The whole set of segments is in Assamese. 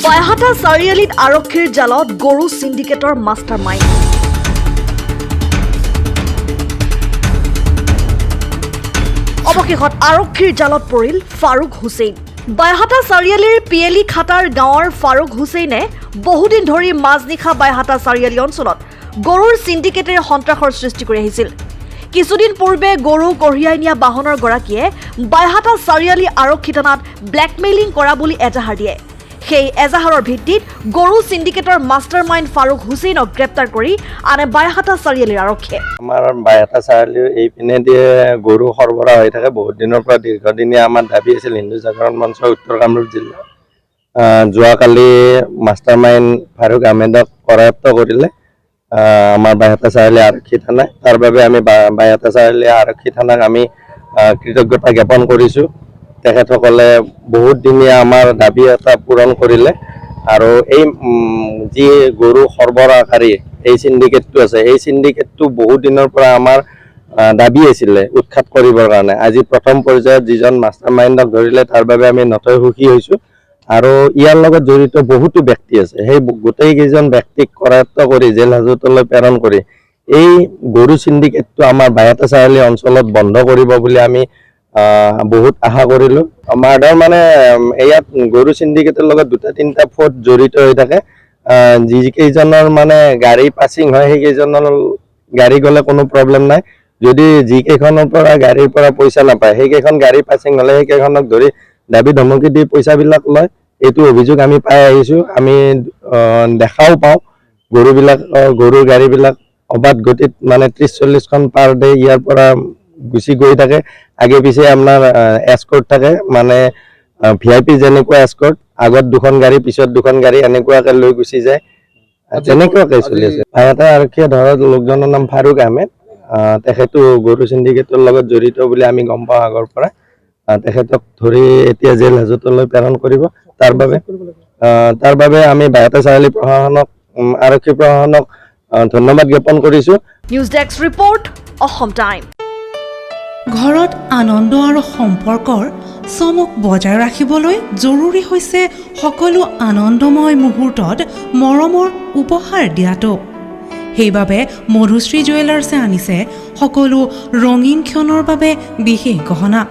বাইহাটা চাৰিআলিত আৰক্ষীৰ জালত গৰু সিন্ডিকেটৰ মাষ্টাৰ মাইণ্ড। অৱশেষত আৰক্ষীৰ জালত পৰিল ফাৰুক হুছেইন। বাইহাটা চাৰিআলিৰ পিয়েলি খাটাৰ গাঁৱৰ ফাৰুক হুছেইনে বহুদিন ধৰি মাজনিশা বাইহাটা চাৰিআলি অঞ্চলত গৰুৰ সিন্ডিকেটেৰে সন্ত্ৰাসৰ সৃষ্টি কৰি আহিছিল। কিছুদিন পূৰ্বে গৰু কঢ়িয়াই নিয়া বাহনৰ গৰাকীয়ে বাইহাটা চাৰিআলি আৰক্ষী থানাত ব্লেকমেইলিং কৰা বুলি এজাহাৰ দিয়ে। সেই এজাহাৰৰ ভিত্তিত গৰু সিন্ডিকেটৰ মাষ্টাৰ মাইণ্ড ফাৰুক হুছেইনক গ্ৰেপ্তাৰ কৰি আনে বাইহাটা চাৰিআলিৰ আৰক্ষীয়ে। আমাৰ বাইহাটা চাৰিআলিৰ এই পিনে দিয়ে গৰু সৰবৰাহ হৈ থাকে বহুত দিনৰ পৰা। দীৰ্ঘদিনীয়া আমাৰ দাবী আছিল হিন্দু জাগৰণ মঞ্চ উত্তৰ কামৰূপ জিলা যোৱাকালি মাষ্টাৰ মাইণ্ড ফাৰুক আহমেদক কৰায়ত্ব কৰিলে আমাৰ বাইহাটা চাৰিআলি আৰক্ষী থানাই। তাৰ বাবে আমি বাইহাটা চাৰিআলি আৰক্ষী থানাক আমি কৃতজ্ঞতা জ্ঞাপন কৰিছোঁ। তেখেতসকলে বহুত দিনীয়া আমাৰ দাবী এটা পূৰণ কৰিলে আৰু এই যি গৰু সৰবৰাহকাৰী এই সিন্ডিকেটটো আছে, এই সিন্ডিকেটটো বহুত দিনৰ পৰা আমাৰ দাবী আছিলে উৎখাত কৰিবৰ কাৰণে। আজি প্ৰথম পৰ্যায়ত যিজন মাষ্টাৰ মাইণ্ডক ধৰিলে তাৰ বাবে আমি নথৈ সুখী হৈছোঁ। আৰু ইয়াৰ লগত জড়িত বহুতো ব্যক্তি আছে, সেই গোটেইকেইজন ব্যক্তিক কৰায়ত্ব কৰি জেল হাজতলৈ প্ৰেৰণ কৰি এই গৰু সিন্ডিকেটটো আমাৰ বাইহাটা চাৰিআলি অঞ্চলত বন্ধ কৰিব বুলি আমি বহুত আশা কৰিলোঁ। মাৰ্ডাৰ মানে ইয়াত গৰু সিন্ডিকেটৰ লগত 2-3টা ফোট জড়িত হৈ থাকে। যিকেইজনৰ মানে গাড়ী পাছিং হয় সেইকেইজনৰ গাড়ী গ'লে কোনো প্ৰব্লেম নাই। যদি যিকেইখনৰ পৰা গাড়ীৰ পৰা পইচা নাপায় সেইকেইখন গাড়ী পাছিং হ'লে সেইকেইখনক ধৰি দাবী ধমকি দি পইচাবিলাক লয়। এইটো অভিযোগ আমি পাই আহিছোঁ। আমি দেখাও পাওঁ গৰুৰ গাড়ীবিলাক অবাধ গতিত মানে 30-40খন পাৰ ডে ইয়াৰ পৰা গুচি গৈ থাকে। আগে পিছে আপোনাৰ এস্কৰ্ট থাকে, মানে VIP যেনেকুৱা এস্কৰ্ট, আগত 2খন গাড়ী পিছত 2খন গাড়ী এনেকুৱাকৈ লৈ গুচি যায়। তেনেকুৱাকৈ চলি আছে। বাইহাটা আৰক্ষীয়ে ধৰা লোকজনৰ নাম ফাৰুক আহমেদ। তেখেতো গৰু সিন্ডিকেটৰ লগত জড়িত বুলি আমি গম পাওঁ আগৰ পৰা। তেখেতক ধৰি এতিয়া জেল হাজতলৈ প্ৰেৰণ কৰিব। তাৰ বাবে আমি বাইহাটা চাৰিআলি প্ৰশাসনক আৰক্ষী প্ৰশাসনক ধন্যবাদ জ্ঞাপন কৰিছোঁ। News desk report, Assam time. ঘৰত আনন্দ আৰু সম্পৰ্কৰ চমক বজাই ৰাখিবলৈ জৰুৰী হৈছে সকলো আনন্দময় মুহূৰ্তত মৰমৰ উপহাৰ দিয়াটো। সেইবাবে মধুশ্ৰী জুৱেলাৰ্ছে আনিছে সকলো ৰঙীন ক্ষণৰ বাবে বিশেষ গহনা।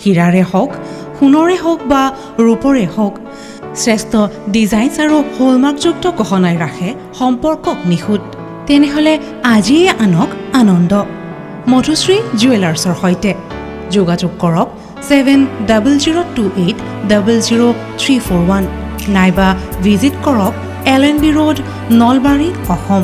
হীৰাৰে হওক, সোণৰে হওক বা ৰূপৰে হওক, শ্ৰেষ্ঠ ডিজাইনছ আৰু হলমাৰ্কযুক্ত গহনাই ৰাখে সম্পৰ্কক নিখুঁত। তেনেহ'লে আজিয়ে আনক আনন্দ মধুশ্ৰী জুৱেলাৰ্ছৰ সৈতে। যোগাযোগ কৰক 7002800341 নাইবা ভিজিট কৰক LNB ৰোড, নলবাৰী, অসম।